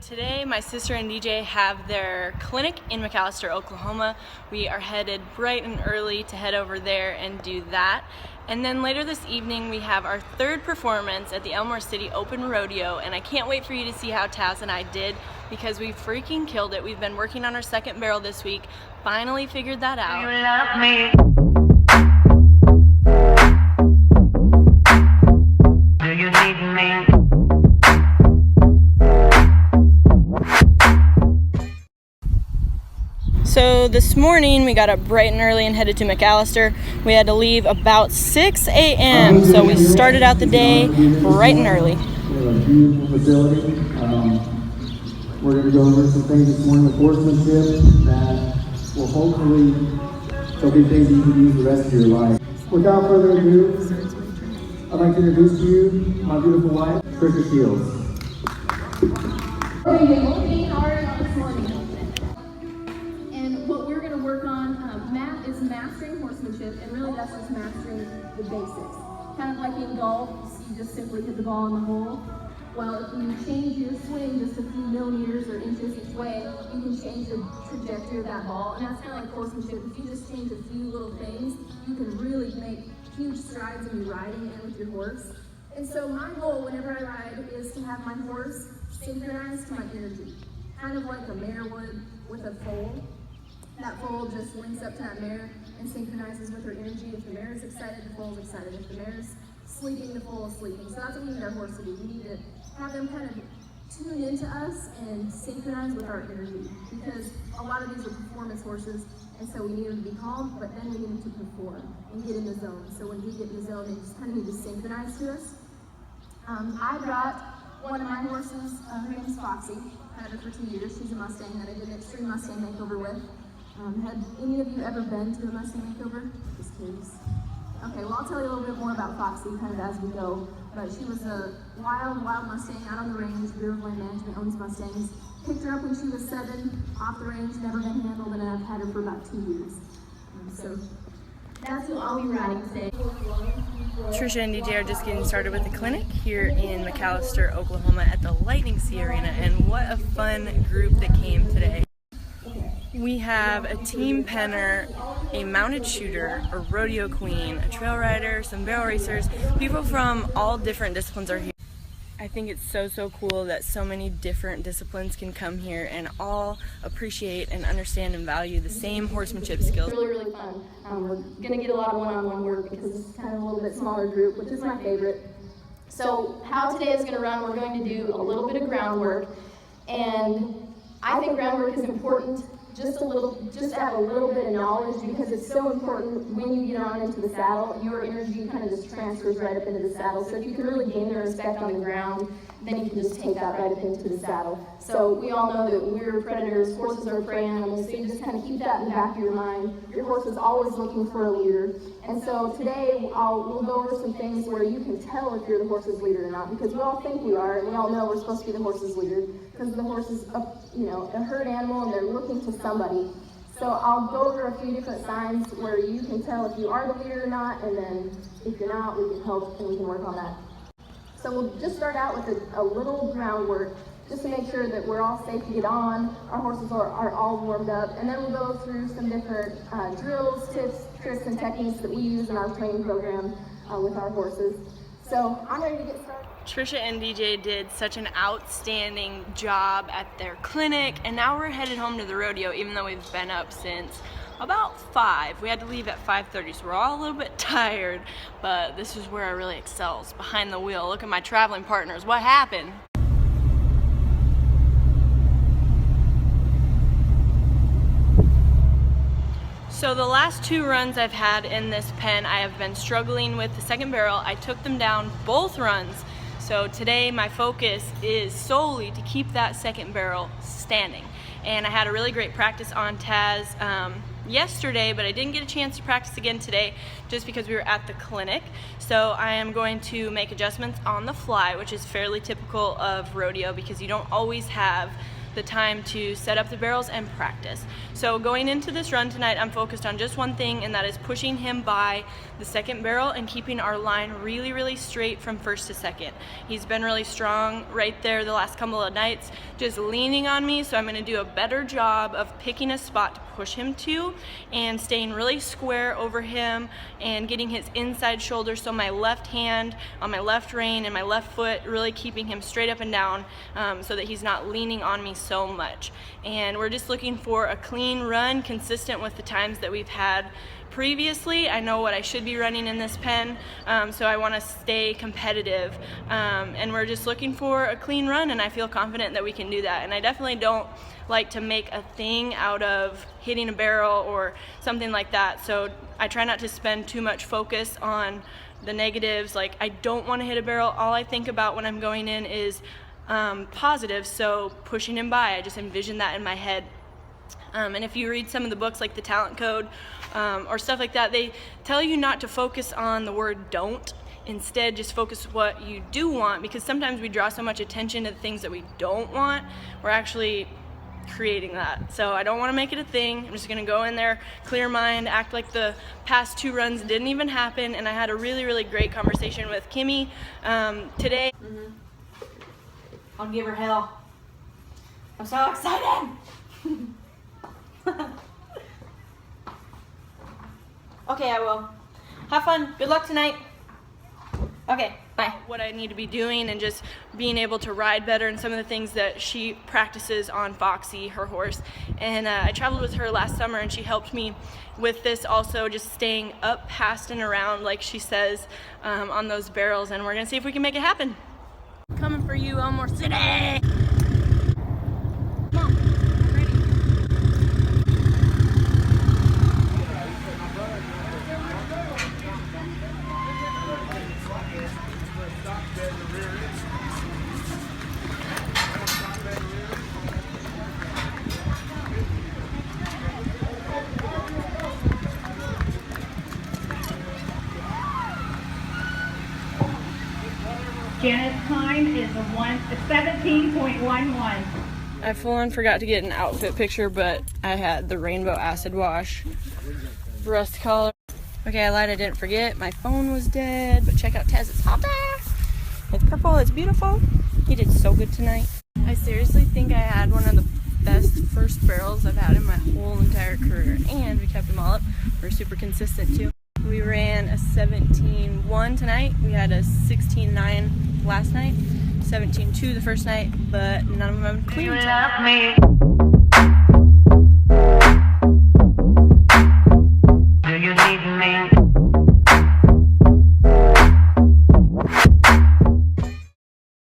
Today, my sister and DJ have their clinic in McAlaster, Oklahoma. We are headed bright and early to head over there and do that. And then later this evening, we have our third performance at the Elmore City Open Rodeo, and I can't wait for you to see how Taz and I did because we freaking killed it. We've been working on our second barrel this week, finally figured that out. You love me. Do you need me? So this morning we got up bright and early and headed to McAlaster. We had to leave about 6 a.m. So we started out the day bright and early. We have a beautiful facility. We're going to go over some things this morning with horsemanship that will hopefully there'll be things you can use the rest of your life. Without further ado, I'd like to introduce to you my beautiful wife, Trisha Shields. Matt is mastering horsemanship, and really that's just mastering the basics. Kind of like in golf, you just simply hit the ball in the hole. Well, if you change your swing just a few millimeters or inches each way, you can change the trajectory of that ball. And that's kind of like horsemanship. If you just change a few little things, you can really make huge strides in your riding and with your horse. And so my goal whenever I ride is to have my horse synchronized to my energy. Kind of like a mare would with a foal. That foal just links up to that mare and synchronizes with her energy. If the mare is excited, the foal is excited. If the mare is sleeping, the foal is sleeping. So that's what we need our horse to do. We need to have them kind of tune into us and synchronize with our energy. Because a lot of these are performance horses, and so we need them to be calm, but then we need them to perform and get in the zone. So when we get in the zone, they just kind of need to synchronize to us. I brought one of my horses, her name is Foxy. I've had her for 2 years. She's a Mustang that I did an extreme Mustang makeover with. Had any of you ever been to a Mustang makeover? Just curious. Okay, well I'll tell you a little bit more about Foxy kind of as we go. But she was a wild Mustang out on the range. Bureau of Land Management owns Mustangs. Picked her up when she was 7, off the range, never been handled, and I've had her for about 2 years. So that's who I'll be riding today. Trisha and DJ are just getting started with the clinic here in McAlaster, Oklahoma at the Lightning Sea Arena, and what a fun group that came today. We have a team penner, a mounted shooter, a rodeo queen, a trail rider, some barrel racers. People from all different disciplines are here. I think it's so cool that so many different disciplines can come here and all appreciate and understand and value the same horsemanship skills. It's really fun. We're going to get a lot of one-on-one work because it's kind of a little bit smaller group, which is my favorite. So how today is going to run, we're going to do a little bit of groundwork, and I think groundwork is important. Just to have a little bit of knowledge, because it's so important when you get on into the saddle. Your energy kind of just transfers right up into the saddle. So if you can really gain their respect on the ground, then you can just take that right up into the saddle. So we all know that we're predators, horses are prey animals, so you just kind of keep that in the back of your mind. Your horse is always looking for a leader. And so today we'll go over some things where you can tell if you're the horse's leader or not, because we all think we are, and we all know we're supposed to be the horse's leader, because the horse is a herd animal and they're looking to somebody. So I'll go over a few different signs where you can tell if you are the leader or not, and then if you're not, we can help and we can work on that. So we'll just start out with a little groundwork, just to make sure that we're all safe to get on, our horses are all warmed up, and then we'll go through some different drills, tips, tricks, and techniques that we use in our training program with our horses. So I'm ready to get started. Trisha and DJ did such an outstanding job at their clinic, and now we're headed home to the rodeo, even though we've been up since about 5. We had to leave at 5:30, so we're all a little bit tired, but this is where I really excels, behind the wheel. Look at my traveling partners. What happened? So the last 2 runs I've had in this pen, I have been struggling with the second barrel. I took them down both runs. So today my focus is solely to keep that second barrel standing. And I had a really great practice on Taz yesterday, but I didn't get a chance to practice again today just because we were at the clinic. So I am going to make adjustments on the fly, which is fairly typical of rodeo because you don't always have the time to set up the barrels and practice. So going into this run tonight, I'm focused on just one thing, and that is pushing him by the second barrel and keeping our line really, really straight from first to second. He's been really strong right there the last couple of nights, just leaning on me, so I'm going to do a better job of picking a spot to push him to and staying really square over him and getting his inside shoulder, so my left hand on my left rein and my left foot really keeping him straight up and down, so that he's not leaning on me so much. And we're just looking for a clean run consistent with the times that we've had previously. I know what I should be running in this pen, so I want to stay competitive, and we're just looking for a clean run, and I feel confident that we can do that. And I definitely don't like to make a thing out of hitting a barrel or something like that, so I try not to spend too much focus on the negatives, like I don't want to hit a barrel. All I think about when I'm going in is positive, so pushing him by, I just envision that in my head. And if you read some of the books like the Talent Code or stuff like that, they tell you not to focus on the word don't. Instead, just focus what you do want, because sometimes we draw so much attention to the things that we don't want, we're actually creating that. So I don't want to make it a thing. I'm just going to go in there, clear mind, act like the past 2 runs didn't even happen. And I had a really, really great conversation with Kimmy today. I'll give her hell. I'm so excited. Okay, I will. Have fun. Good luck tonight. Okay, bye. What I need to be doing and just being able to ride better, and some of the things that she practices on Foxy, her horse. And I traveled with her last summer, and she helped me with this also, just staying up, past, and around, like she says, on those barrels. And we're gonna see if we can make it happen. Coming for you, Elmore City! Mom, I'm ready. Janet's time is 17.11. I full on forgot to get an outfit picture, but I had the rainbow acid wash breast collar. Okay, I lied, I didn't forget. My phone was dead, but check out Tez's halter. It's purple, it's beautiful. He did so good tonight. I seriously think I had one of the best first barrels I've had in my whole entire career, and we kept them all up. We're super consistent too. We ran a 17.1 tonight. We had a 16.9 last night, 17.2 the first night, but none of them have clean. You love me.